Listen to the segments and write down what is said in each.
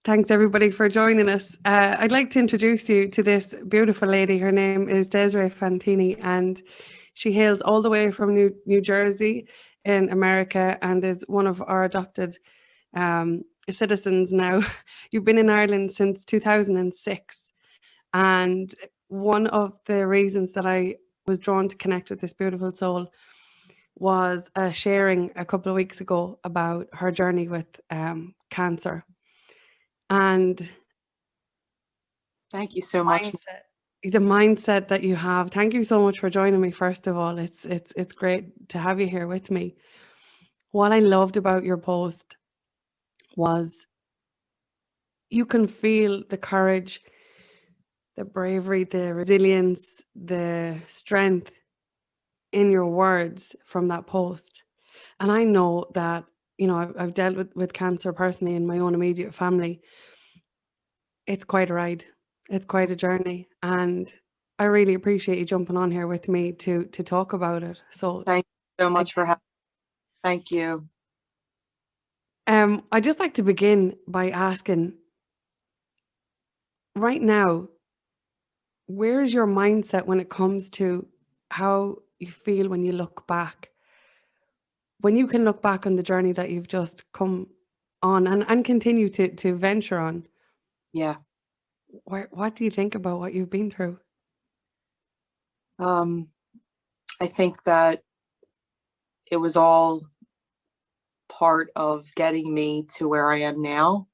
Thanks everybody for joining us. I'd like to introduce you to this beautiful lady. Her name is Desiree Fantini, and she hails all the way from New Jersey in America and is one of our adopted citizens now. You've been in Ireland since 2006, and one of the reasons that I was drawn to connect with this beautiful soul was sharing a couple of weeks ago about her journey with cancer. And thank you so much. The mindset that you have. Thank you so much for joining me. First of all, it's great to have you here with me. What I loved about your post was you can feel the courage, the bravery, the resilience, the strength in your words from that post. And I know that, you know, I've dealt with cancer personally in my own immediate family. It's quite a ride. It's quite a journey. And I really appreciate you jumping on here with me to talk about it. So thank you so much for having me. Thank you. I'd just like to begin by asking, right now, where's your mindset when it comes to how you feel when you look back? When you can look back on the journey that you've just come on and continue to venture on. Yeah. What do you think about what you've been through? I think that it was all part of getting me to where I am now.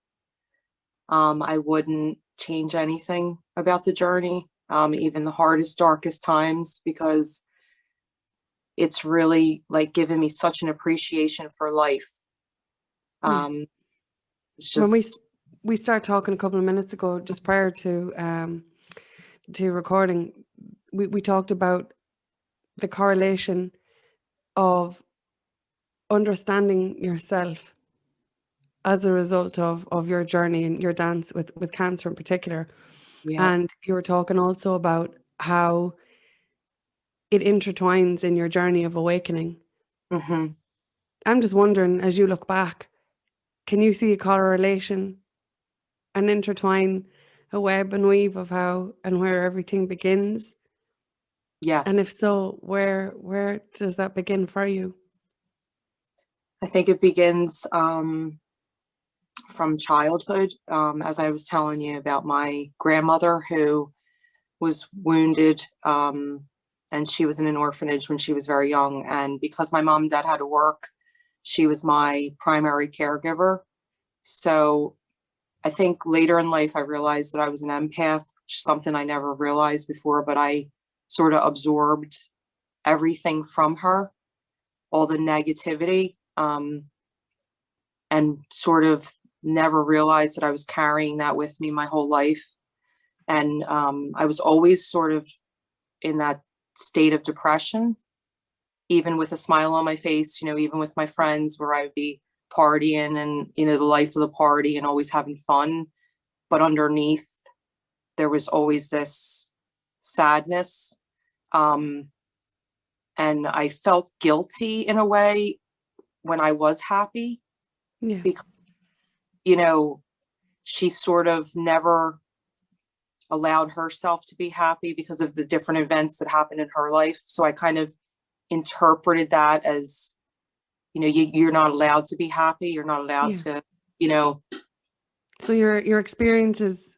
I wouldn't change anything about the journey, even the hardest, darkest times, because it's really like given me such an appreciation for life. It's just when we started talking a couple of minutes ago, just prior to recording, we talked about the correlation of understanding yourself as a result of your journey and your dance with cancer in particular. Yeah. And you were talking also about how it intertwines in your journey of awakening. Mm-hmm. I'm just wondering, as you look back, can you see a correlation and intertwine a web and weave of how and where everything begins? Yes. And if so, where does that begin for you? I think it begins from childhood. As I was telling you about my grandmother who was wounded, and she was in an orphanage when she was very young. And because my mom and dad had to work, she was my primary caregiver. So I think later in life, I realized that I was an empath, which is something I never realized before, but I sort of absorbed everything from her, all the negativity, and sort of never realized that I was carrying that with me my whole life. And I was always sort of in that state of depression, even with a smile on my face, you know, even with my friends where I would be partying and, you know, the life of the party and always having fun. But underneath, there was always this sadness. And I felt guilty in a way when I was happy. Yeah. Because, you know, she sort of never allowed herself to be happy because of the different events that happened in her life. So I kind of interpreted that as, you know, you're not allowed to be happy. You're not allowed to, you know. So your experience is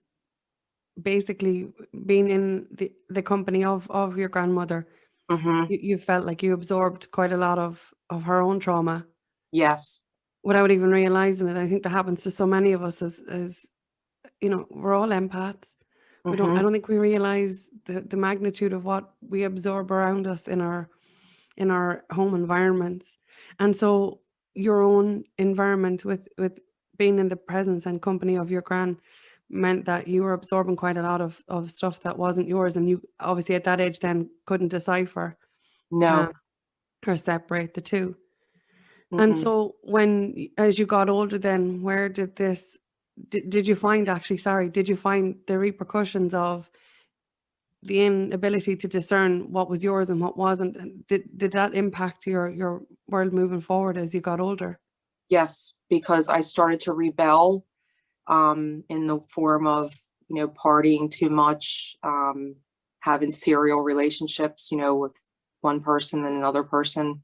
basically being in the company of your grandmother. Mm-hmm. You felt like you absorbed quite a lot of her own trauma. Yes. Without even realizing it. I think that happens to so many of us as you know, we're all empaths. I don't think we realize the magnitude of what we absorb around us in our home environments. And so your own environment with being in the presence and company of your gran meant that you were absorbing quite a lot of stuff that wasn't yours, and you obviously at that age then couldn't decipher or separate the two. And so when, as you got older, then where did this, did you find the repercussions of the inability to discern what was yours and what wasn't? And did that impact your world moving forward as you got older? Yes, because I started to rebel. in the form of, partying too much, having serial relationships, with one person and another person.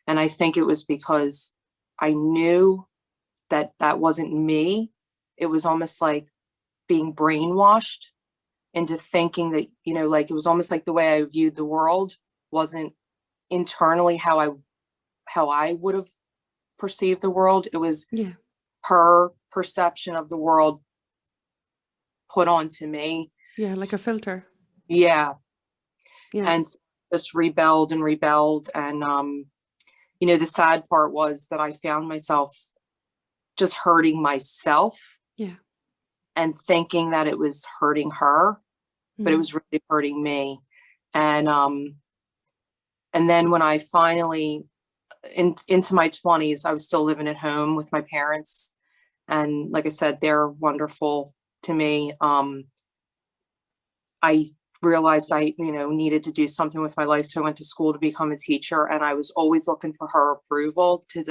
And I think it was because I knew that that wasn't me. It was almost like being brainwashed into thinking that, like it was almost like the way I viewed the world wasn't internally how I would have perceived the world. It was her perception of the world put onto me. Yeah, like a filter. Yeah. Yeah. And just rebelled. And the sad part was that I found myself just hurting myself. Yeah. And thinking that it was hurting her, but it was really hurting me. And then when I finally into my 20s, I was still living at home with my parents. And like I said, they're wonderful to me. I realized I, needed to do something with my life. So I went to school to become a teacher, and I was always looking for her approval to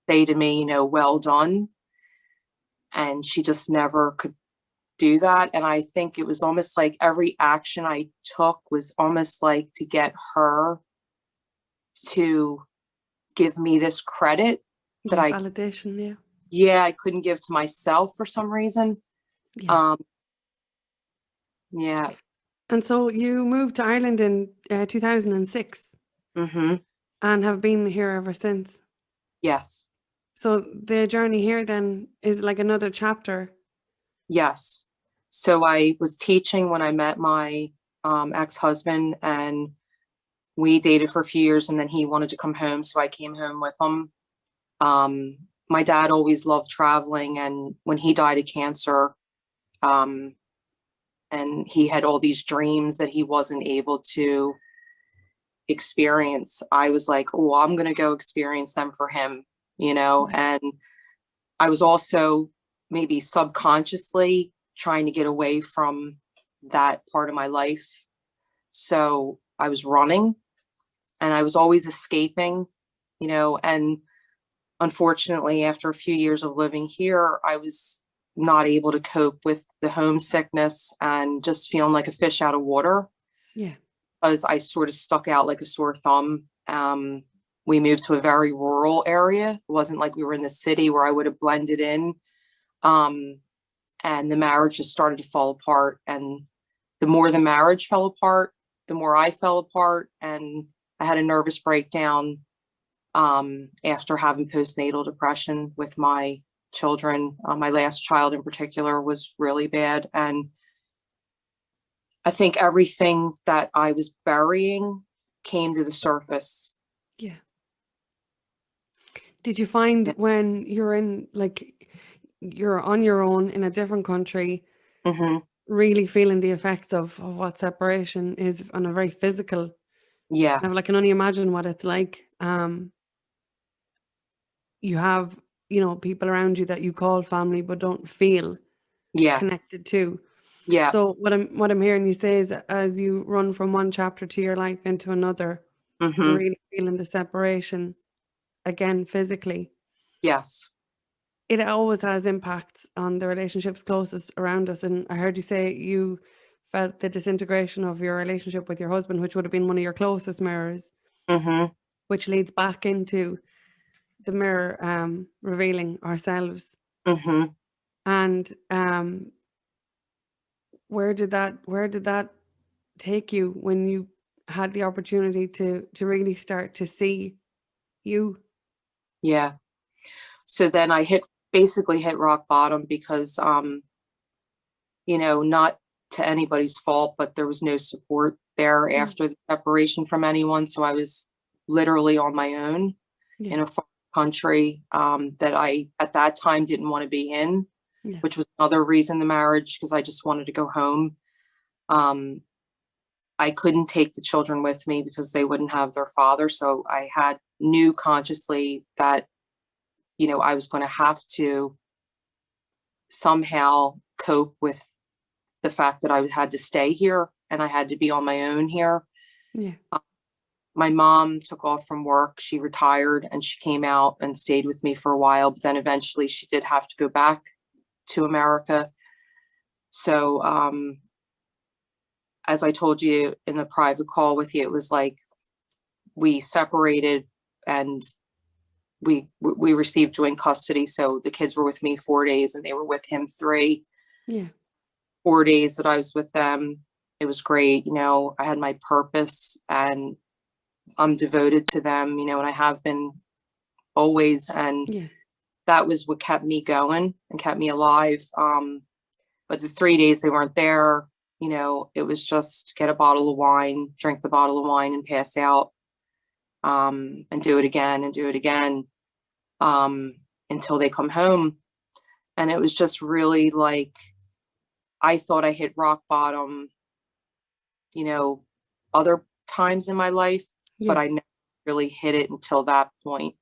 say to me, well done. And she just never could do that. And I think it was almost like every action I took was almost like to get her to give me this credit that validation. I couldn't give to myself for some reason. Yeah. Yeah. And so you moved to Ireland in 2006 and have been here ever since. Yes. So the journey here then is like another chapter. Yes. So I was teaching when I met my ex-husband, and we dated for a few years, and then he wanted to come home. So I came home with him. My dad always loved traveling, and when he died of cancer, and he had all these dreams that he wasn't able to experience, I was like, oh, I'm going to go experience them for him, and I was also maybe subconsciously trying to get away from that part of my life. So I was running, and I was always escaping, and unfortunately, after a few years of living here, I was not able to cope with the homesickness and just feeling like a fish out of water. Yeah. Because I sort of stuck out like a sore thumb. We moved to a very rural area. It wasn't like we were in the city where I would have blended in. And the marriage just started to fall apart. And the more the marriage fell apart, the more I fell apart. And I had a nervous breakdown after having postnatal depression with my children. My last child in particular was really bad. And I think everything that I was burying came to the surface. Yeah. Did you find when you're you're on your own in a different country, really feeling the effects of what separation is on a very physical? Yeah. I can only imagine what it's like. You have, people around you that you call family but don't feel connected to. Yeah. So what I'm hearing you say is, as you run from one chapter to your life into another, you're really feeling the separation again physically. Yes. It always has impacts on the relationships closest around us. And I heard you say you felt the disintegration of your relationship with your husband, which would have been one of your closest mirrors, which leads back into the mirror revealing ourselves. And where did that take you when you had the opportunity to really start to see you? Yeah. So then I basically hit rock bottom because, not to anybody's fault, but there was no support there after the separation from anyone. So I was literally on my own in a foreign country that I, at that time, didn't want to be in, which was another reason the marriage, because I just wanted to go home. I couldn't take the children with me because they wouldn't have their father. So I knew consciously that, I was going to have to somehow cope with the fact that I had to stay here and I had to be on my own here. Yeah. My mom took off from work. She retired and she came out and stayed with me for a while, but then eventually she did have to go back to America. So, as I told you in the private call with you, it was like we separated and we received joint custody. So the kids were with me 4 days and they were with him 3. Yeah. 4 days that I was with them, it was great. You know, I had my purpose and I'm devoted to them, you know, and I have been always. And Yeah. that was what kept me going and kept me alive. But the 3 days they weren't there, you know, it was just get a bottle of wine, drink the bottle of wine and pass out, and do it again and do it again, until they come home. And it was just really like, I thought I hit rock bottom, you know, other times in my life, but Yeah. I never really hit it until that point.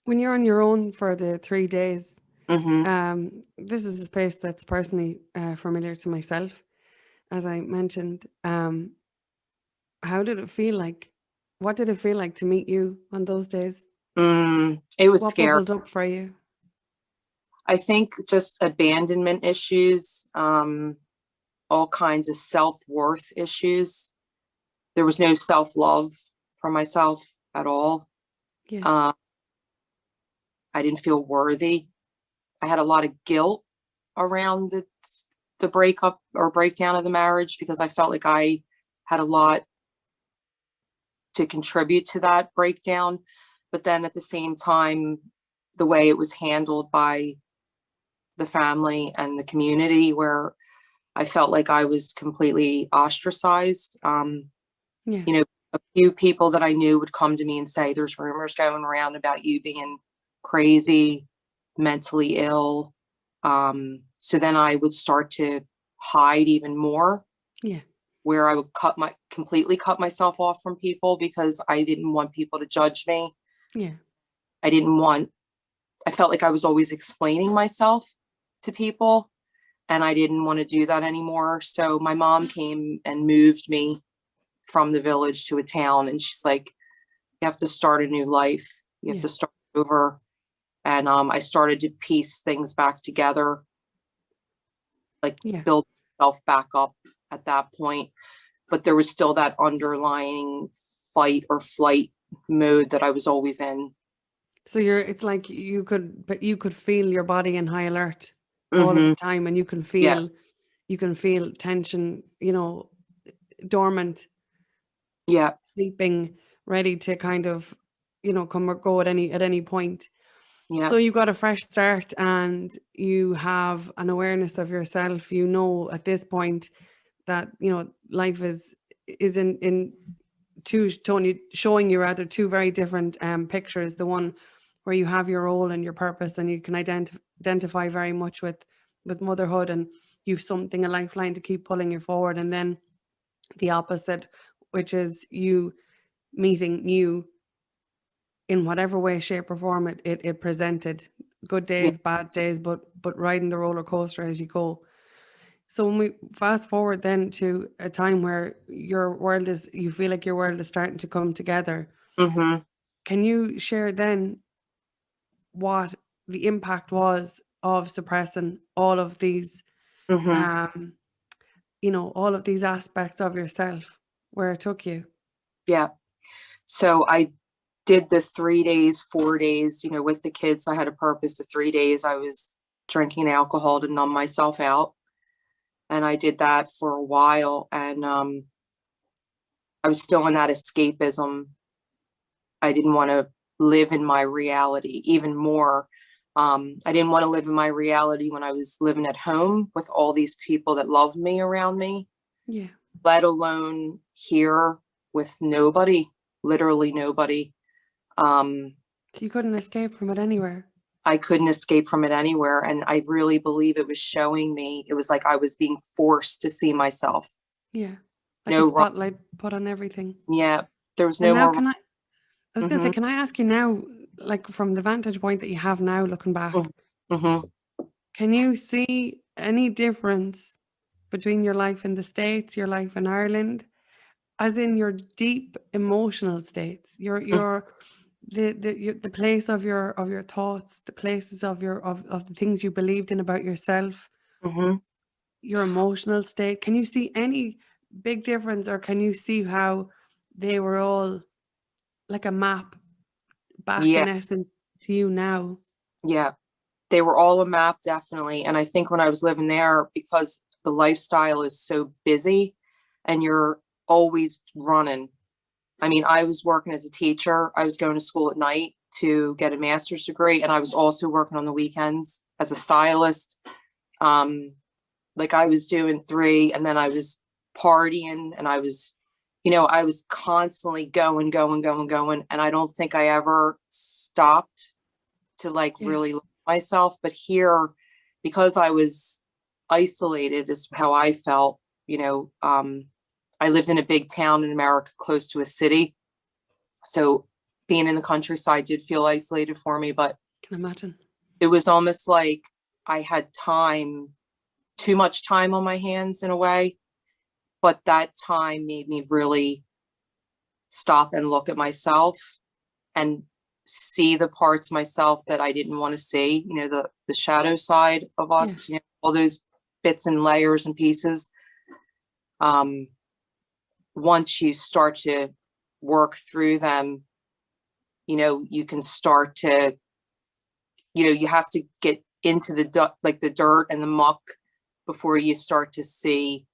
When you're on your own for the 3 days, Mm-hmm. this is a space that's personally familiar to myself, as I mentioned. How did it feel like? What did it feel like to meet you on those days? It was What scary. bubbled up for you? I think just abandonment issues, all kinds of self-worth issues. There was no self-love for myself at all. Yeah. I didn't feel worthy. I had a lot of guilt around the breakup or breakdown of the marriage because I felt like I had a lot to contribute to that breakdown. But then at the same time, the way it was handled by the family and the community, where I felt like I was completely ostracized. Yeah. You know, a few people that I knew would come to me and say, there's rumors going around about you being crazy, mentally ill. So then I would start to hide even more, Yeah. where I would completely cut myself off from people because I didn't want people to judge me. Yeah. I felt like I was always explaining myself to people and I didn't want to do that anymore. So my mom came and moved me from the village to a town and she's like, you have to start a new life. You have Yeah. to start over. And I started to piece things back together, like Yeah. build myself back up at that point. But there was still that underlying fight or flight mode that I was always in. So it's like you could feel your body in high alert all of Mm-hmm. the time, and you can Yeah. feel tension, dormant, Yeah. sleeping, ready to kind of, come or go at any point. Yeah. So you got a fresh start and you have an awareness of yourself. You know at this point that, life is in showing you rather two very different pictures. The one where you have your role and your purpose and you can identify very much with motherhood and you've something, a lifeline to keep pulling you forward. And then the opposite, which is you meeting you in whatever way, shape or form it presented. Good Yeah. days, bad days, but riding the roller coaster as you go. So when we fast forward then to a time where you feel like your world is starting to come together, Mm-hmm. can you share then what the impact was of suppressing all of these, Mm-hmm. um, all of these aspects of yourself, where it took you? Yeah. So I did the 3 days, 4 days, with the kids. I had a purpose. The 3 days I was drinking alcohol to numb myself out. And I did that for a while. And I was still in that escapism. I didn't want to live in my reality even more. I didn't want to live in my reality when I was living at home with all these people that loved me around me, Yeah. let alone here with nobody, literally nobody. So you couldn't escape from it anywhere. I couldn't escape from it anywhere. And I really believe it was showing me, it was like I was being forced to see myself. Yeah. Like a No wrong. spotlight put on everything. Yeah. There was And no now more. I was going to say, Mm-hmm. can I ask you now, like from the vantage point that you have now looking back, Mm-hmm. can you see any difference between your life in the States, your life in Ireland, as in your deep emotional states, your the place of your thoughts, the places of the things you believed in about yourself, Mm-hmm. your emotional state. Can you see any big difference, or can you see how they were all like a map back Yeah. in essence to you now? Yeah. They were all a map, definitely. And I think when I was living there, because the lifestyle is so busy and you're always running. I mean, I was working as a teacher. I was going to school at night to get a master's degree, and I was also working on the weekends as a stylist. Like I was doing three, and then I was partying, and I was, I was constantly going, going, going, going. And I don't think I ever stopped to like Yeah. really look at myself. But here, because I was isolated, is how I felt. I lived in a big town in America, close to a city. So being in the countryside did feel isolated for me, but Can imagine. it was almost like I had time, too much time on my hands in a way. But that time made me really stop and look at myself and see the parts of myself that I didn't want to see, the shadow side of us, all those bits and layers and pieces. Once you start to work through them, you can start to, you have to get into the dirt and the muck before you start to see.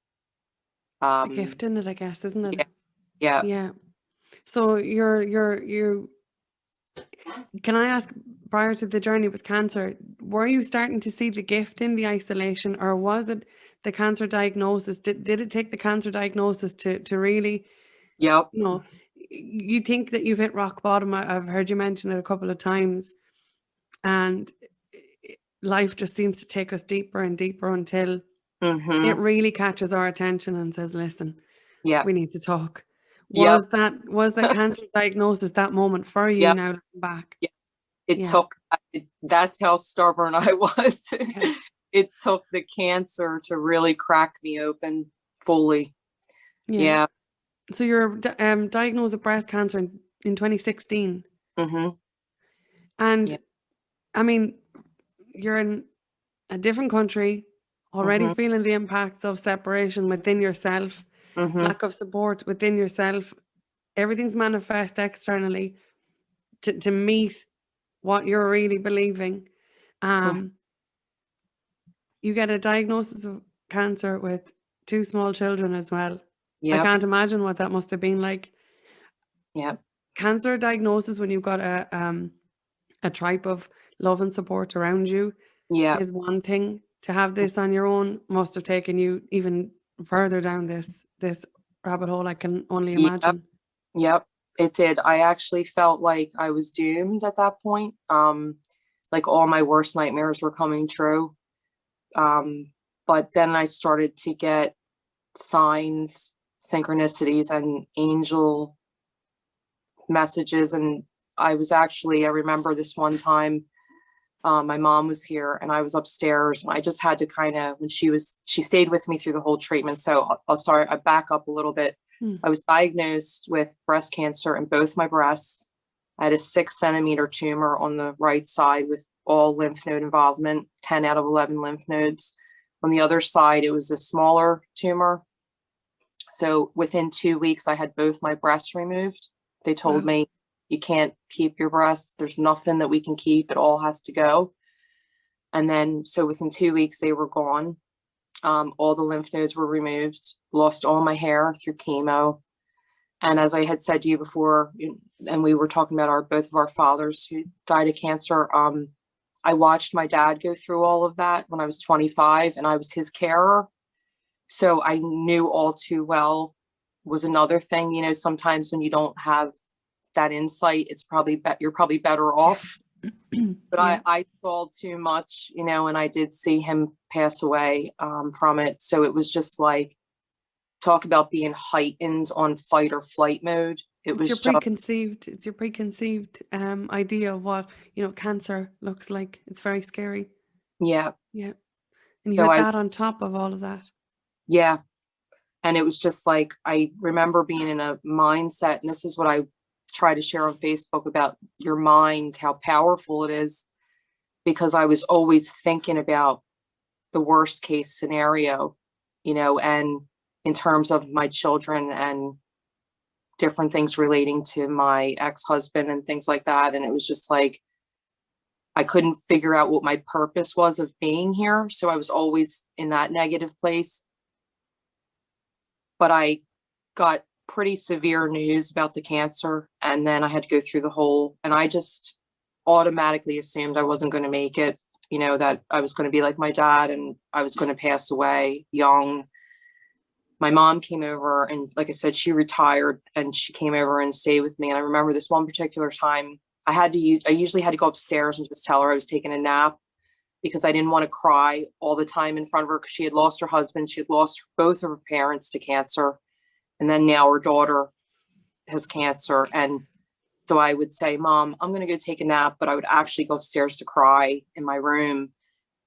The gift in it, I guess, isn't it? Yeah. Yeah. So you can I ask, prior to the journey with cancer, were you starting to see the gift in the isolation, or was it the cancer diagnosis? Did it take the cancer diagnosis to really, Yep. you think that you've hit rock bottom? I've heard you mention it a couple of times, and life just seems to take us deeper and deeper until it really catches our attention and says, listen, Yeah. we need to talk. Yep. Was that cancer diagnosis that moment for you, Yep. now looking back? Yeah. It Yeah. took, that's how stubborn I was. Yeah. It took the cancer to really crack me open fully. Yeah. So you're diagnosed with breast cancer in 2016. Mm-hmm. And Yeah. I mean, you're in a different country, already Mm-hmm. feeling the impacts of separation within yourself, Mm-hmm. lack of support within yourself. Everything's manifest externally to meet what you're really believing. You get a diagnosis of cancer with 2 small children as well. I Yep. can't imagine what that must have been like. Yep. Cancer diagnosis, when you've got a tribe of love and support around you, Yep. is one thing. To have this on your own must have taken you even further down this rabbit hole, I can only Yep. imagine. Yep. It did. I actually felt like I was doomed at that point. Like all my worst nightmares were coming true. But then I started to get signs, synchronicities, and angel messages. And I remember this one time, my mom was here and I was upstairs, and I just had to kind of, she stayed with me through the whole treatment. So I back up a little bit. I was diagnosed with breast cancer in both my breasts. I had a 6-centimeter tumor on the right side with all lymph node involvement, 10 out of 11 lymph nodes. On the other side, it was a smaller tumor. So within 2 weeks, I had both my breasts removed. They told me, you can't keep your breasts. There's nothing that we can keep. It all has to go. And then, so within 2 weeks, they were gone. All the lymph nodes were removed, lost all my hair through chemo. And as I had said to you before, and we were talking about both of our fathers who died of cancer, I watched my dad go through all of that when I was 25, and I was his carer. So I knew all too well was another thing, sometimes when you don't have that insight, it's probably you're probably better off. But Yeah. I saw too much, and I did see him pass away from it. So it was just like, talk about being heightened on fight or flight mode. It's your preconceived idea of what, cancer looks like. It's very scary. Yeah. Yeah. And you So had that on top of all of that. Yeah. And it was just like, I remember being in a mindset, and this is what I try to share on Facebook about your mind, how powerful it is, because I was always thinking about the worst case scenario, and in terms of my children and different things relating to my ex-husband and things like that. And it was just like, I couldn't figure out what my purpose was of being here. So I was always in that negative place. But I got pretty severe news about the cancer. And then I had to go through and I just automatically assumed I wasn't going to make it, that I was going to be like my dad and I was going to pass away young. My mom came over, and like I said, she retired, and she came over and stayed with me. And I remember this one particular time I usually had to go upstairs and just tell her I was taking a nap, because I didn't want to cry all the time in front of her, because she had lost her husband. She had lost both of her parents to cancer. And then now her daughter has cancer. And so I would say, Mom, I'm going to go take a nap, but I would actually go upstairs to cry in my room.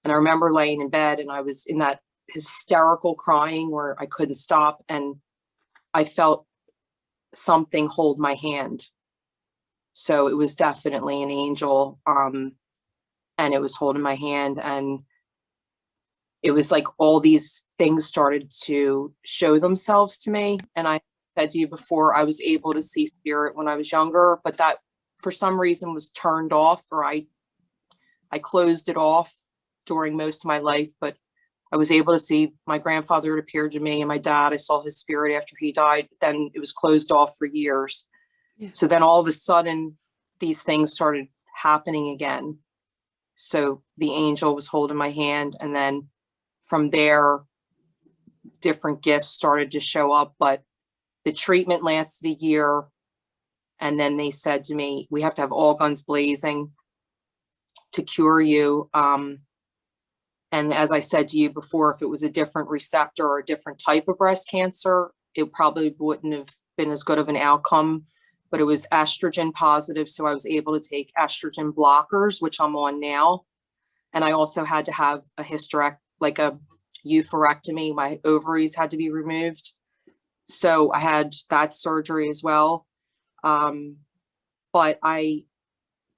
And I remember laying in bed, and I was in that hysterical crying where I couldn't stop. And I felt something hold my hand. So it was definitely an angel. And it was holding my hand, and it was like all these things started to show themselves to me. And I said to you before, I was able to see spirit when I was younger, but that for some reason was turned off, or I closed it off during most of my life. But I was able to see my grandfather appeared to me, and my dad, I saw his spirit after he died. Then it was closed off for years. Yeah. So then all of a sudden, these things started happening again. So the angel was holding my hand. And then from there, different gifts started to show up. But the treatment lasted a year. And then they said to me, we have to have all guns blazing to cure you. And as I said to you before, if it was a different receptor or a different type of breast cancer, it probably wouldn't have been as good of an outcome. But it was estrogen positive. So I was able to take estrogen blockers, which I'm on now. And I also had to have a like a oophorectomy. My ovaries had to be removed. So I had that surgery as well. But I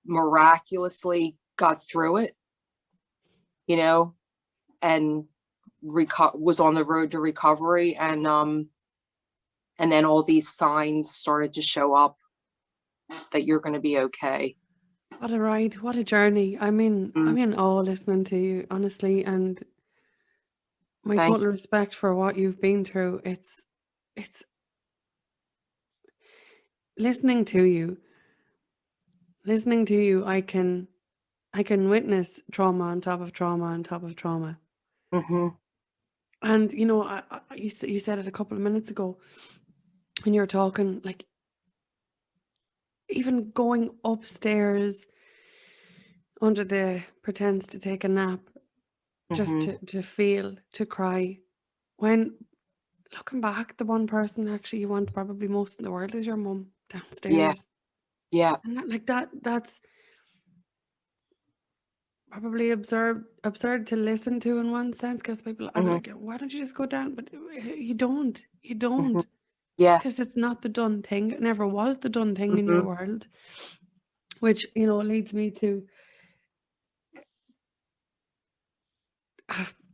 miraculously got through it, and was on the road to recovery. And then all these signs started to show up that you're going to be okay. What a ride, what a journey. I'm in awe listening to you, honestly, and my total respect for what you've been through. It's listening to you, I can witness trauma on top of trauma on top of trauma. Mm-hmm. And you said it a couple of minutes ago when you were talking, like, even going upstairs under the pretense to take a nap, just to feel, to cry, when looking back, the one person actually you want probably most in the world is your mum downstairs. Yeah. And that's probably absurd to listen to in one sense, because people are like, why don't you just go down? But you don't. Yeah, because it's not the done thing. It never was the done thing in your world, which leads me to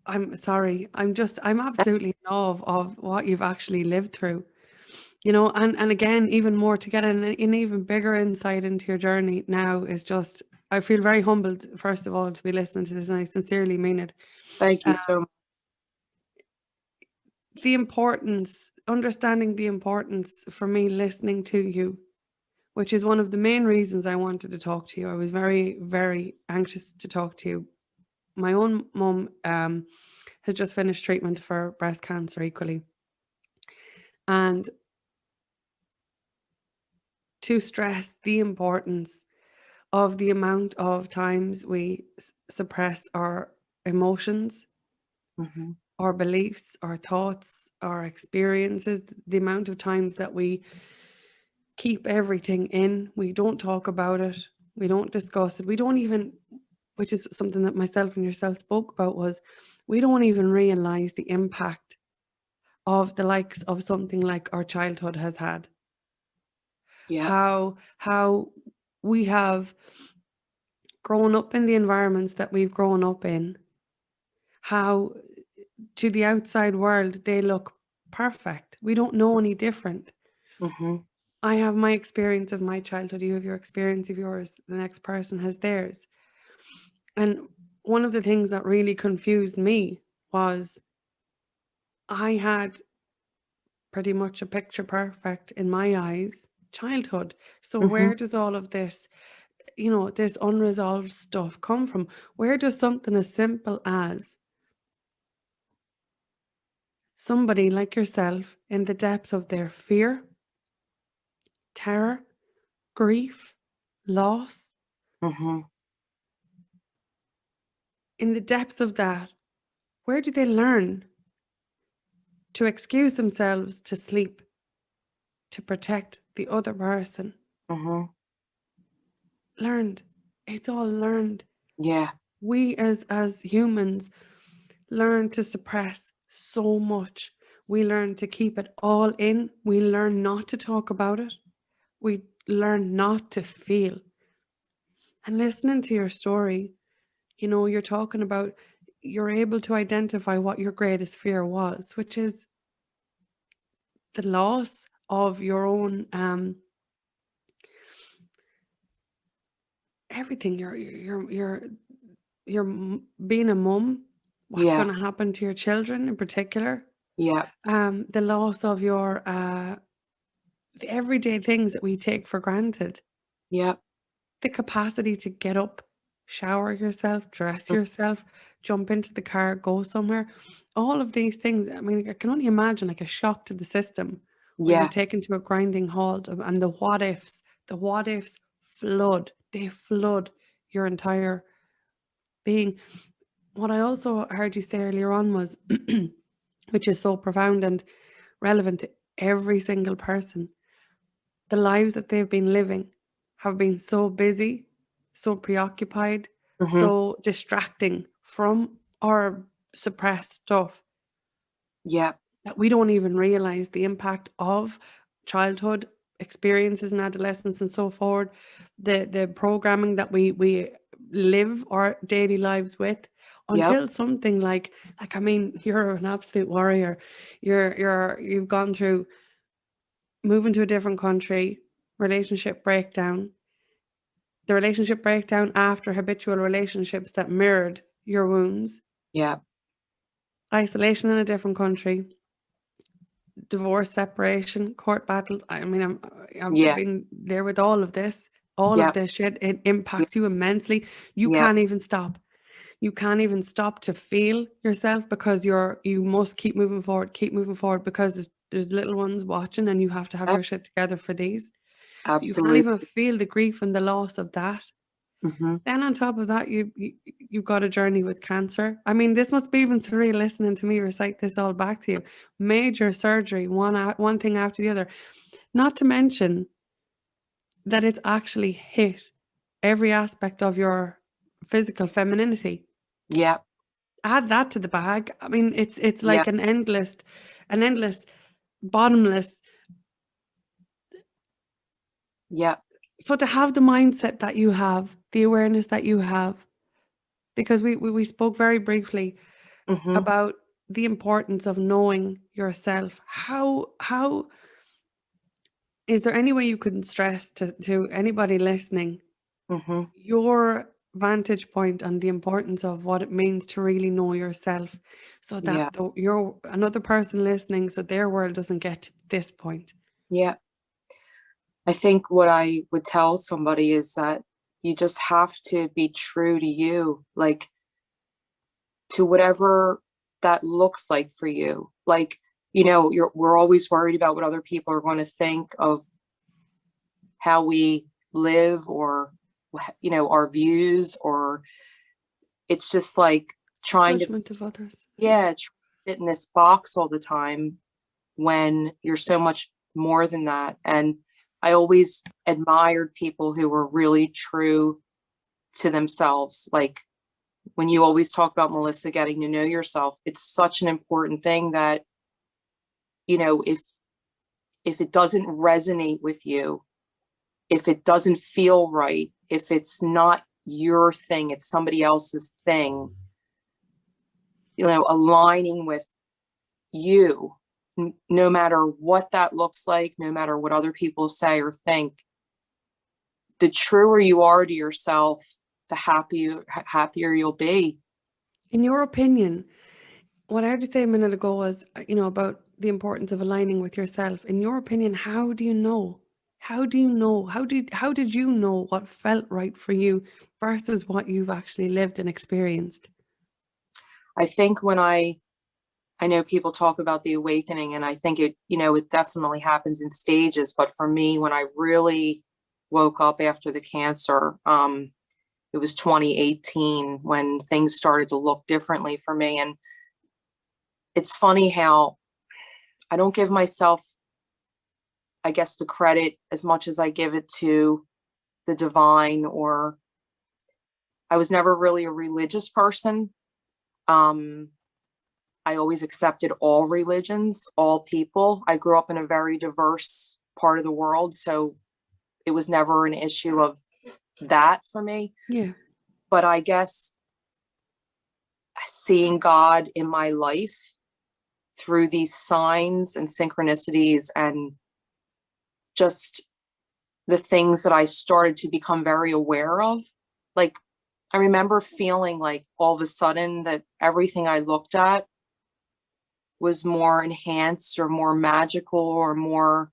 I'm sorry, I'm absolutely in awe of what you've actually lived through, and again, even more to get an even bigger insight into your journey now is just, I feel very humbled, first of all, to be listening to this, and I sincerely mean it. Thank you so much. Understanding the importance for me listening to you, which is one of the main reasons I wanted to talk to you. I was very, very anxious to talk to you. My own mum has just finished treatment for breast cancer equally. And to stress the importance of the amount of times we suppress our emotions, our beliefs, our thoughts, our experiences, the amount of times that we keep everything in, we don't talk about it, we don't discuss it, we don't even, which is something that myself and yourself spoke about, was we don't even realize the impact of the likes of something like our childhood has had. Yeah. how we have grown up in the environments that we've grown up in, how to the outside world they look perfect. We don't know any different. Mm-hmm. I have my experience of my childhood, you have your experience of yours, the next person has theirs. And one of the things that really confused me was I had pretty much a picture perfect, in my eyes, childhood. So Mm-hmm. where does all of this, this unresolved stuff come from? Where does something as simple as somebody like yourself, in the depths of their fear, terror, grief, loss, Mm-hmm. in the depths of that, where do they learn to excuse themselves to sleep, to protect the other person? Mm-hmm. Learned. It's all learned. Yeah. We as humans learn to suppress so much. We learn to keep it all in. We learn not to talk about it. We learn not to feel. And listening to your story, you're talking about, you're able to identify what your greatest fear was, which is the loss of your own everything. Being a mum, what's Yeah. going to happen to your children in particular, Yeah. the loss of your the everyday things that we take for granted, Yeah. the capacity to get up, shower yourself, dress yourself, jump into the car, go somewhere, all of these things. I mean, I can only imagine like a shock to the system where you're Yeah. taken to a grinding halt, and the what ifs they flood your entire being. What I also heard you say earlier on was, which is so profound and relevant to every single person, the lives that they've been living have been so busy, so preoccupied, Mm-hmm. so distracting from our suppressed stuff Yeah. that we don't even realize the impact of childhood experiences and adolescence and so forward, the programming that we live our daily lives with, Yep. until something like I mean, you're an absolute warrior. You've gone through moving to a different country, relationship breakdown, the relationship breakdown after habitual relationships that mirrored your wounds, Yeah. isolation in a different country, divorce, separation, court battles. I mean, I've Yeah. been there with all of this. All of Yep. this shit, it Yeah. impacts you immensely. You Yep. can't even stop. You can't even stop to feel yourself, because you must keep moving forward, because there's little ones watching and you have to have Yep. your shit together for these. So you can't even Absolutely. feel the grief and the loss of that. Mm-hmm. Then on top of that, you've got a journey with cancer. I mean, this must be even surreal listening to me recite this all back to you. Major surgery, one thing after the other. Not to mention that it's actually hit every aspect of your physical femininity. Yep. Add that to the bag. I mean, it's like Yep. an endless, bottomless. Yep. So to have the mindset that you have, the awareness that you have, because we spoke very briefly Mm-hmm. about the importance of knowing yourself. How is there any way you could stress to anybody listening Mm-hmm. your vantage point on the importance of what it means to really know yourself, so Yeah. that you're another person listening, so their world doesn't get to this point? Yeah. I think what I would tell somebody is that you just have to be true to you, like to whatever that looks like for you. Like, we're always worried about what other people are going to think of how we live, or our views, or it's just like trying to Judgment of others. yeah, fit in this box all the time when you're so much more than that. And I always admired people who were really true to themselves. Like when you always talk about, Melissa, getting to know yourself, it's such an important thing that, if it doesn't resonate with you, if it doesn't feel right, if it's not your thing, it's somebody else's thing, aligning with you, no matter what that looks like, no matter what other people say or think, the truer you are to yourself, the happier you'll be. In your opinion, what I heard you say a minute ago was, about the importance of aligning with yourself. In your opinion, how do you know? How do you know? How did you know what felt right for you versus what you've actually lived and experienced? I think when I know people talk about the awakening, and I think it definitely happens in stages. But for me, when I really woke up after the cancer, it was 2018 when things started to look differently for me. And it's funny how I don't give myself, I guess, the credit as much as I give it to the divine, or I was never really a religious person. I always accepted all religions, all people. I grew up in a very diverse part of the world, so it was never an issue of that for me. Yeah. But I guess seeing God in my life through these signs and synchronicities and just the things that I started to become very aware of. Like, I remember feeling like all of a sudden that everything I looked at was more enhanced or more magical or more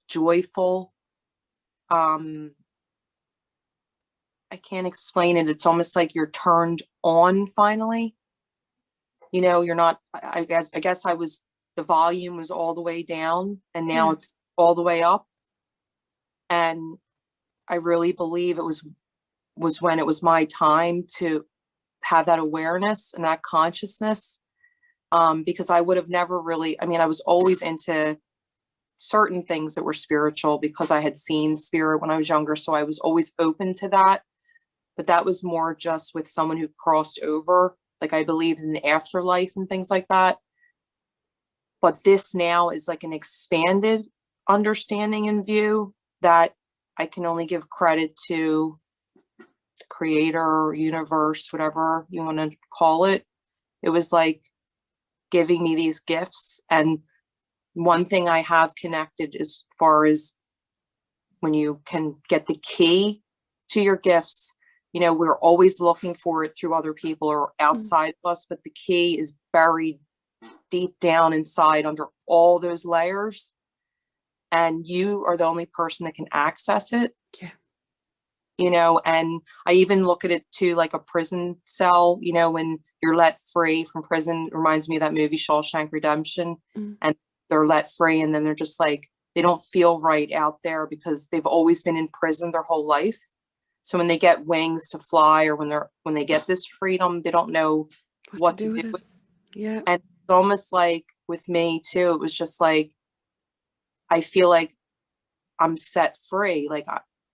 joyful. I can't explain it. It's almost like you're turned on finally. You're not, I guess the volume was all the way down and now it's all the way up. And I really believe it was when it was my time to have that awareness and that consciousness. Because I would have never really, I was always into certain things that were spiritual because I had seen spirit when I was younger. So I was always open to that. But that was more just with someone who crossed over. Like, I believed in the afterlife and things like that. But this now is like an expanded understanding and view that I can only give credit to the creator or universe, whatever you want to call it. It was like giving me these gifts. And one thing I have connected as far as when you can get the key to your gifts, we're always looking for it through other people or outside of us, but the key is buried deep down inside under all those layers. And you are the only person that can access it. Yeah. And I even look at it too, like a prison cell, when you're let free from prison. It reminds me of that movie Shawshank Redemption. And they're let free and then they're just like, they don't feel right out there because they've always been in prison their whole life. So when they get wings to fly, or when they get this freedom, they don't know what to do with it. Yeah. And it's almost like with me too, it was just like, I feel like I'm set free. Like,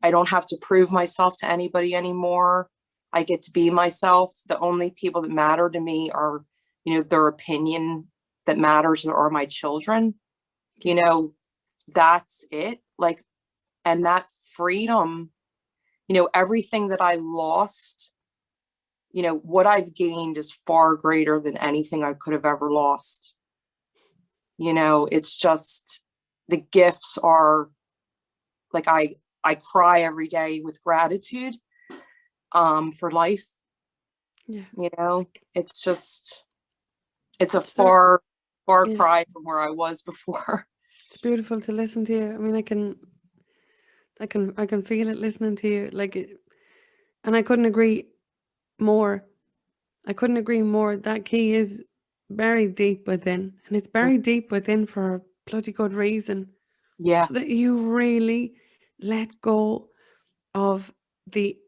I don't have to prove myself to anybody anymore. I get to be myself. The only people that matter to me are, their opinion that matters are my children. That's it. Like, and that freedom, everything that I lost, what I've gained is far greater than anything I could have ever lost. It's just, the gifts are like, I cry every day with gratitude for life. Yeah. It's just, it's a far cry from where I was before. It's beautiful to listen to you. I mean, I can feel it listening to you, and I couldn't agree more. That key is buried deep within, and it's buried deep within for a bloody good reason. Yeah. So that you really let go of the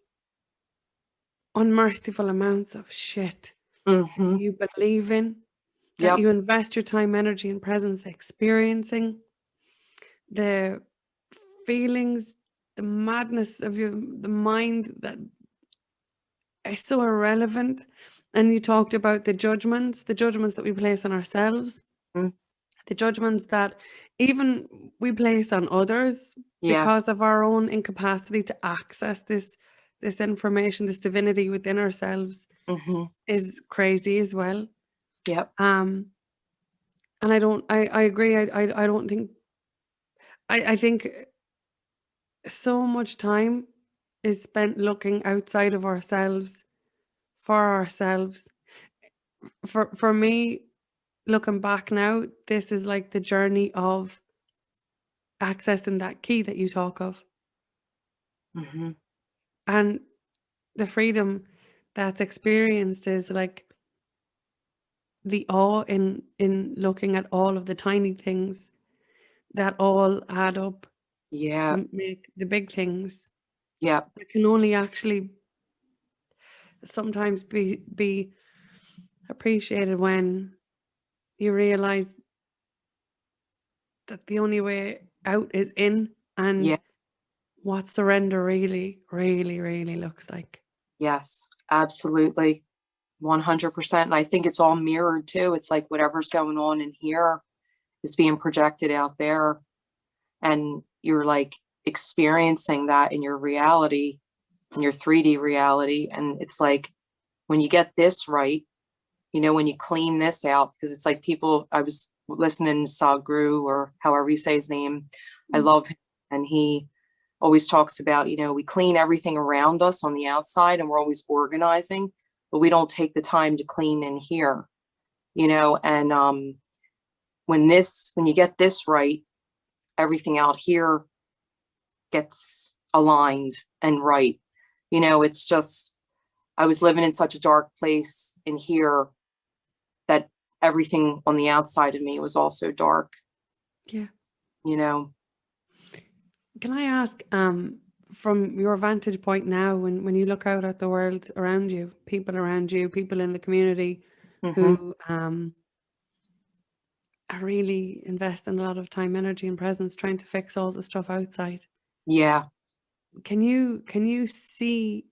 unmerciful amounts of shit you believe in, that you invest your time, energy, and presence experiencing, the feelings, the madness of the mind that is so irrelevant. And you talked about the judgments that we place on ourselves. the judgments that even we place on others Yeah. because of our own incapacity to access this information, this divinity within ourselves, is crazy as well. Yep. And I agree. I don't think, I think so much time is spent looking outside of ourselves for ourselves. For me, looking back now, this is like the journey of accessing that key that you talk of, and the freedom that's experienced is like the awe in looking at all of the tiny things that all add up Yeah. to make the big things. Yeah. It can only actually sometimes be appreciated when you realize that the only way out is in, Yeah. and what surrender really, really, really looks like. Yes, absolutely. 100%. And I think it's all mirrored too. It's like whatever's going on in here is being projected out there. And you're like experiencing that in your reality, in your 3D reality. And it's like when you get this right, when you clean this out, because it's like people, I was listening to Sagru, or however you say his name. I love him. And he always talks about, we clean everything around us on the outside and we're always organizing, but we don't take the time to clean in here, and when you get this right, everything out here gets aligned and right. It's just, I was living in such a dark place in here that everything on the outside of me was also dark. Yeah. Can I ask, from your vantage point now, when you look out at the world around you, people in the community who are really investing a lot of time, energy, and presence trying to fix all the stuff outside. Yeah. Can you see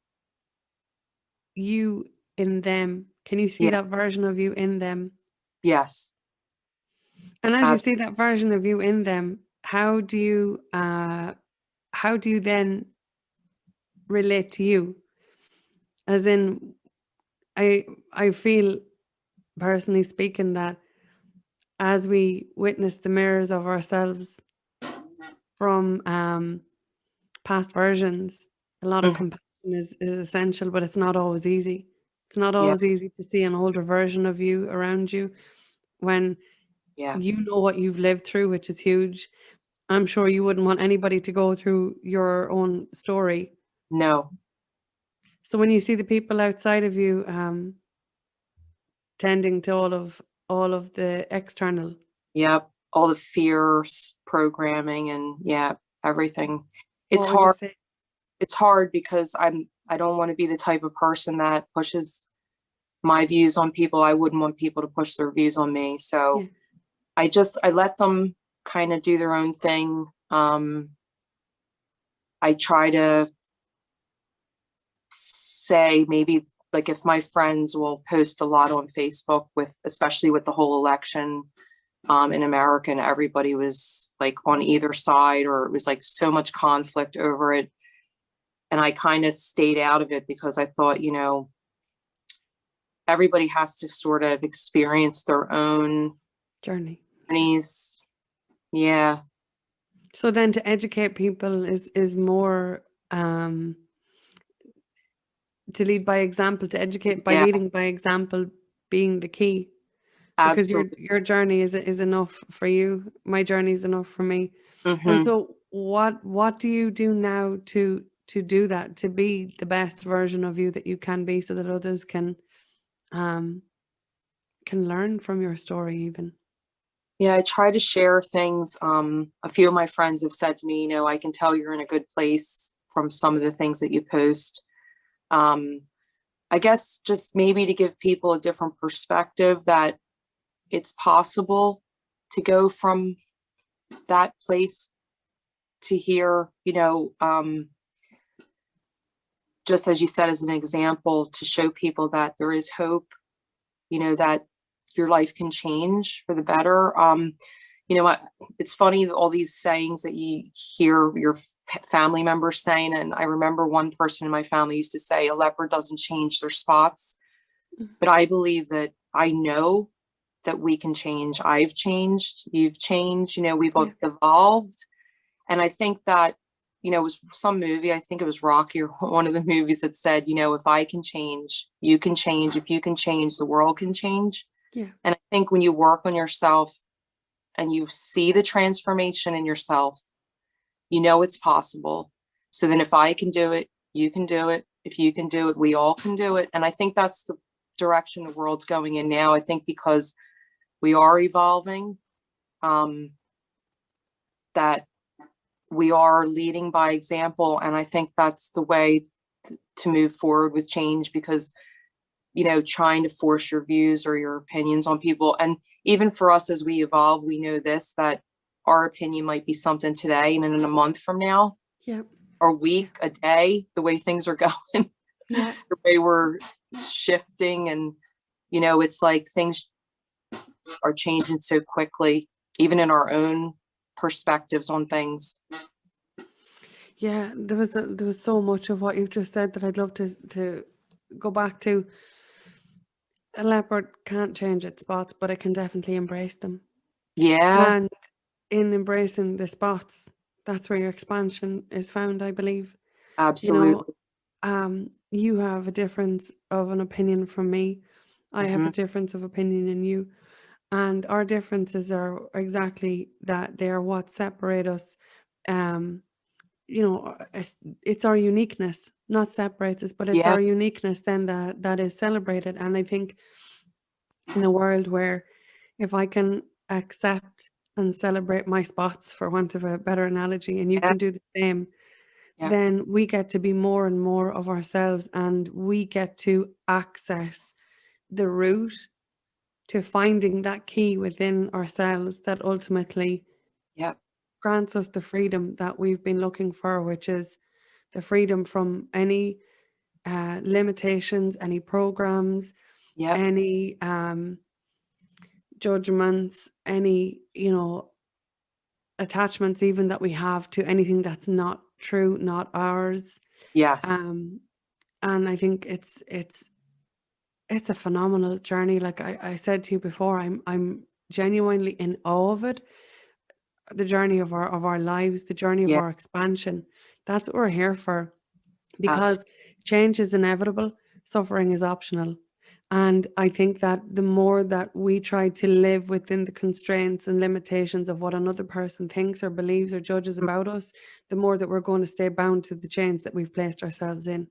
you in them? Can you see that version of you in them? Yes. And as you see that version of you in them, how do you then relate to you? As in, I feel, personally speaking, that as we witness the mirrors of ourselves from past versions, a lot of compassion is essential, but it's not always easy. It's not always easy to see an older version of you around you when you know what you've lived through, which is huge. I'm sure you wouldn't want anybody to go through your own story. No. So when you see the people outside of you tending to all of the external. Yep. All the fears, programming, and everything. It's What would you hard. say? It's hard because I don't want to be the type of person that pushes my views on people. I wouldn't want people to push their views on me. So I let them kind of do their own thing. I try to say, maybe, like, if my friends will post a lot on Facebook, especially with the whole election in America, and everybody was like on either side, or it was like so much conflict over it. And I kind of stayed out of it because I thought, everybody has to sort of experience their own journeys. Yeah. So then to educate people is more to lead by example, to educate by leading by example being the key. Because your journey is enough for you. My journey is enough for me. And so what do you do now to do that, to be the best version of you that you can be, so that others can learn from your story even? Yeah, I try to share things. A few of my friends have said to me, I can tell you're in a good place from some of the things that you post. I guess just maybe to give people a different perspective, that it's possible to go from that place to here, just as you said, as an example, to show people that there is hope, that your life can change for the better. you know what, it's funny, all these sayings that you hear your family members saying. And I remember one person in my family used to say, a leopard doesn't change their spots. But I believe that, I know that we can change. I've changed, you've changed, we've evolved. And I think that, it was some movie, I think it was Rocky or one of the movies that said, if I can change, you can change. If you can change, the world can change. Yeah. And I think when you work on yourself and you see the transformation in yourself, it's possible. So then if I can do it, you can do it. If you can do it, we all can do it. And I think that's the direction the world's going in now. I think because we are evolving, that we are leading by example. And I think that's the way to move forward with change, because, trying to force your views or your opinions on people. And even for us, as we evolve, we know this, that our opinion might be something today, and then in a month from now, or a week, a day, the way things are going, the way we're shifting. And, it's like things are changing so quickly, even in our own perspectives on things. Yeah, there was so much of what you've just said that I'd love to go back to. A leopard can't change its spots, but it can definitely embrace them. Yeah, And in embracing the spots, that's where your expansion is found, I believe. absolutely. You have a difference of an opinion from me. I have a difference of opinion in you. And our differences are exactly that. They are what separate us. It's our uniqueness, not separates us, but it's Yeah, our uniqueness then that is celebrated. And I think in a world where if I can accept and celebrate my spots, for want of a better analogy, and you yeah, can do the same, yeah, then we get to be more and more of ourselves, and we get to access the route to finding that key within ourselves that ultimately yeah, grants us the freedom that we've been looking for, which is the freedom from any limitations, any programs, yeah, any judgments, any, attachments even that we have to anything that's not true, not ours. yes, And I think it's a phenomenal journey. Like I said to you before, I'm genuinely in awe of it. The journey of our lives, the journey of yeah, our expansion. That's what we're here for. absolutely. Because change is inevitable, suffering is optional. And I think that the more that we try to live within the constraints and limitations of what another person thinks or believes or judges about us, the more that we're going to stay bound to the chains that we've placed ourselves in.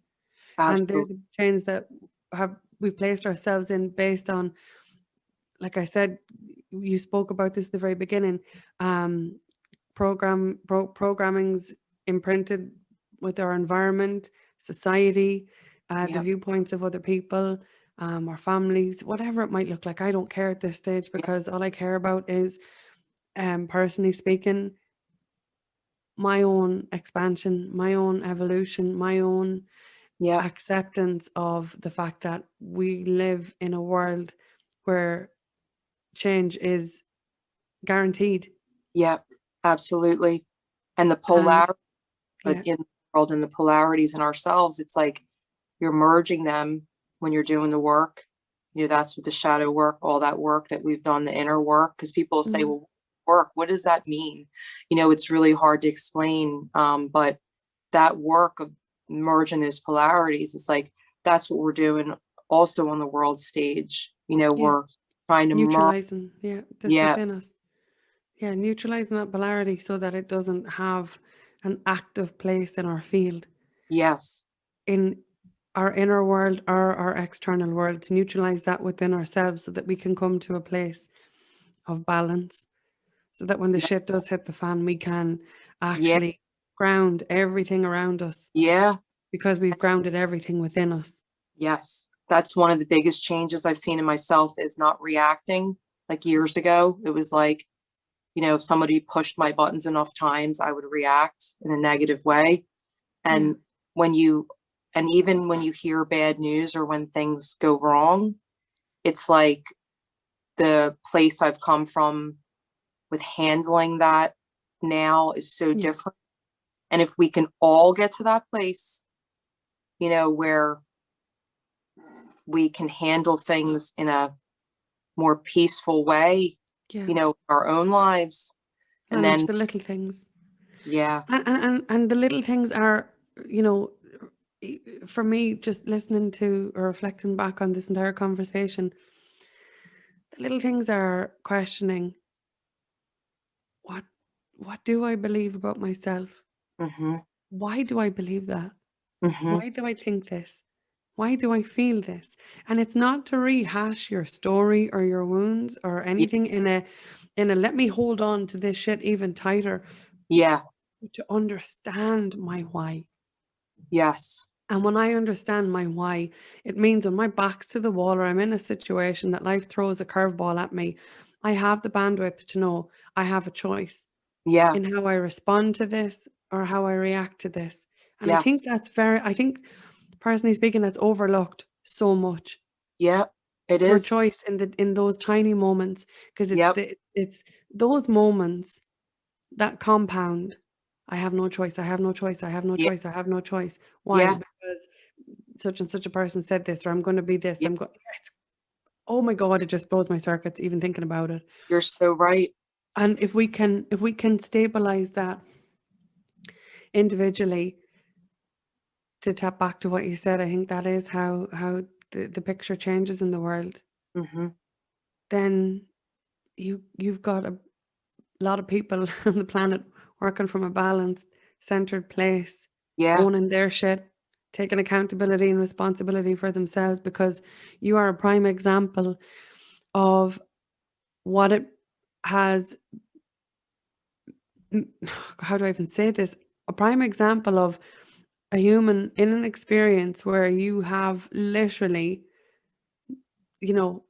And they're Absolutely. the chains that we've placed ourselves in based on, like I said, you spoke about this at the very beginning, programming's imprinted with our environment, society, the Yeah, viewpoints of other people, our families, whatever it might look like. I don't care at this stage, yeah, because all I care about is, personally speaking, my own expansion, my own evolution, my own yeah, acceptance of the fact that we live in a world where change is guaranteed. yeah, absolutely. And the And polarity yeah, in the world and the polarities in ourselves, it's like you're merging them when you're doing the work. That's what the shadow work, all that work that we've done, the inner work, because people say, mm, well, work, what does that mean? It's really hard to explain. But that work of merging those polarities, it's like, that's what we're doing also on the world stage. yeah, We're trying to merge. neutralizing, yeah, this Yeah, within us. Yeah, neutralizing that polarity so that it doesn't have an active place in our field, yes, in our inner world or our external world, to neutralize that within ourselves so that we can come to a place of balance, so that when the yeah, shit does hit the fan, we can yeah, actually ground everything around us, yeah. because we've grounded everything within us. Yes, that's one of the biggest changes I've seen in myself, is not reacting. Like years ago, it was like, if somebody pushed my buttons enough times, I would react in a negative way. Yeah, And when you, and even when you hear bad news or when things go wrong, it's like the place I've come from with handling that now is so Yeah. different. And if we can all get to that place, where we can handle things in a more peaceful way, Yeah. our own lives. And Manage then, the little things. yeah, And the little things are, you know, for me, just listening to or reflecting back on this entire conversation, the little things are questioning what what do I believe about myself? mm-hmm, Why do I believe that? mm-hmm, Why do I think this? Why do I feel this? And it's not to rehash your story or your wounds or yeah, anything in a let me hold on to this shit even tighter, yeah, but to understand my why. yes, And when I understand my why, it means when my back's to the wall or I'm in a situation that life throws a curveball at me, I have the bandwidth to know I have a choice yeah, in how I respond to this or how I react to this. And yes, I think personally speaking, that's overlooked so much. yeah, it Your is. choice in those tiny moments, because Yep, it's those moments that compound. I have no choice. I have no choice. I have no yeah, choice. I have no choice. Why? yeah, Because such and such a person said this, or I'm going to be this. yeah, I'm going. It's, oh my god! It just blows my circuits even thinking about it. you're so right. And if we can stabilize that individually, to tap back to what you said, I think that is how the picture changes in the world. Mm-hmm, Then you've got a lot of people on the planet working from a balanced, centered place, yeah, owning their shit, taking accountability and responsibility for themselves, because you are a prime example of what it has. How do I even say this? A prime example of a human in an experience where you have literally, you know,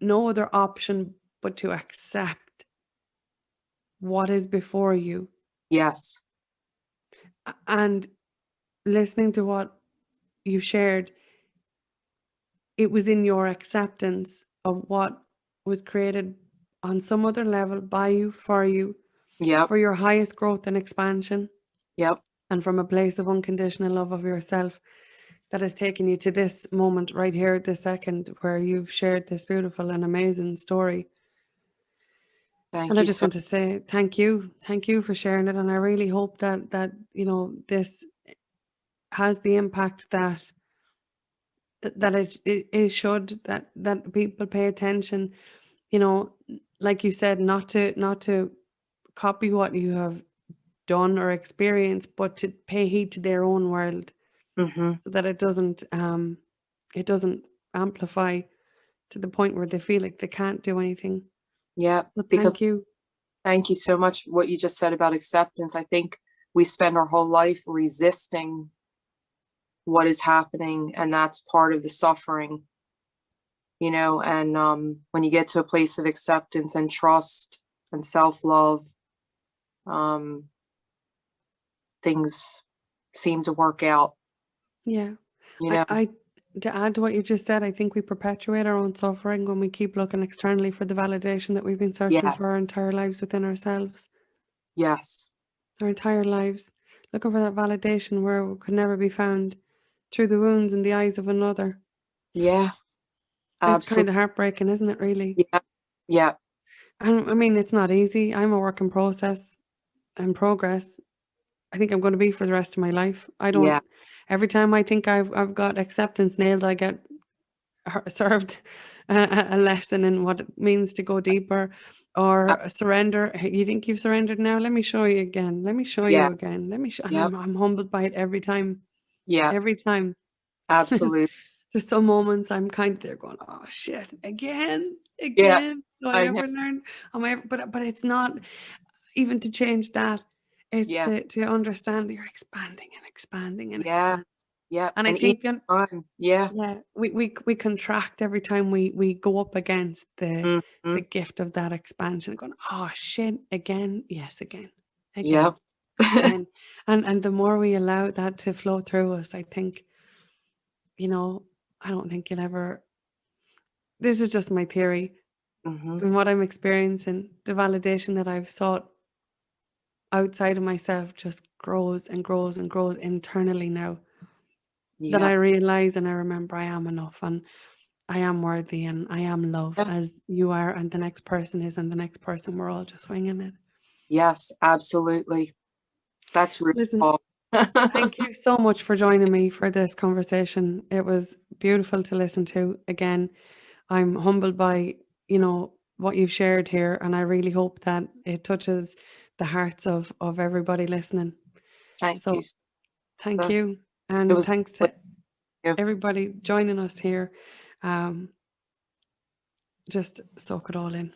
no other option but to accept what is before you. yes, And listening to what you shared, it was in your acceptance of what was created on some other level by you, yep, for your highest growth and expansion, yep. and from a place of unconditional love of yourself that has taken you to this moment right here at this second where you've shared this beautiful and amazing story. And Thank I you just so, want to say thank you. Thank you for sharing it. And I really hope that this has the impact that it should, that people pay attention, you know, like you said, not to copy what you have done or experienced, but to pay heed to their own world, mm-hmm, so that it doesn't amplify to the point where they feel like they can't do anything. yeah, So because thank you. thank you so much what you just said about acceptance. I think we spend our whole life resisting what is happening, and that's part of the suffering, and when you get to a place of acceptance and trust and self-love, um, things seem to work out, Yeah. you I know? I to add to what you just said, I think we perpetuate our own suffering when we keep looking externally for the validation that we've been searching Yeah, for our entire lives within ourselves. yes, Our entire lives. Looking for that validation where it could never be found, through the wounds in the eyes of another. yeah, It's kind absolutely, of heartbreaking, isn't it, really? yeah, yeah, And I mean, it's not easy. I'm a work in process and progress. I think I'm going to be for the rest of my life. I don't. yeah, Every time I think I've got acceptance nailed, I get served a lesson in what it means to go deeper, or uh, a surrender. "Hey, you think you've surrendered now? Let me show you again. Let me show yeah, you again. Let me show." And yep, I'm humbled by it every time. yeah, Every time. There's, absolutely, there's some moments I'm kind of there going, "Oh shit, again, yeah, again. Do I I know, ever learn? Am I ever?" But it's not even to change that. It's yeah, to understand that you're expanding and expanding and yeah, expanding. yeah, And I and each think time, yeah, yeah, we contract every time we go up against the mhm, gift of that expansion, going, "Oh shit, again, yes, again, again, yep, again." And the more we allow that to flow through us, I think, you know, I don't think you'll ever, this is just my theory. and what I'm experiencing, the validation that I've sought outside of myself just grows and grows and grows internally now. That I Yeah. realize and I remember I am enough and I am worthy and I am love Yeah. as you are and the next person is and the next person. We're all just winging it. Yes, absolutely. That's really Listen, cool. thank you so much for joining me for this conversation. It was beautiful to listen to. Again, I'm humbled by, what you've shared here, and I really hope that it touches the hearts of everybody listening. Thank you. So thank Sir. you. It And was thanks with to you. everybody joining us here. Just soak it all in.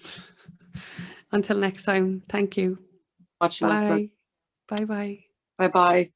Until next time, thank you. Much, Alyssa. Bye. Bye bye. Bye-bye.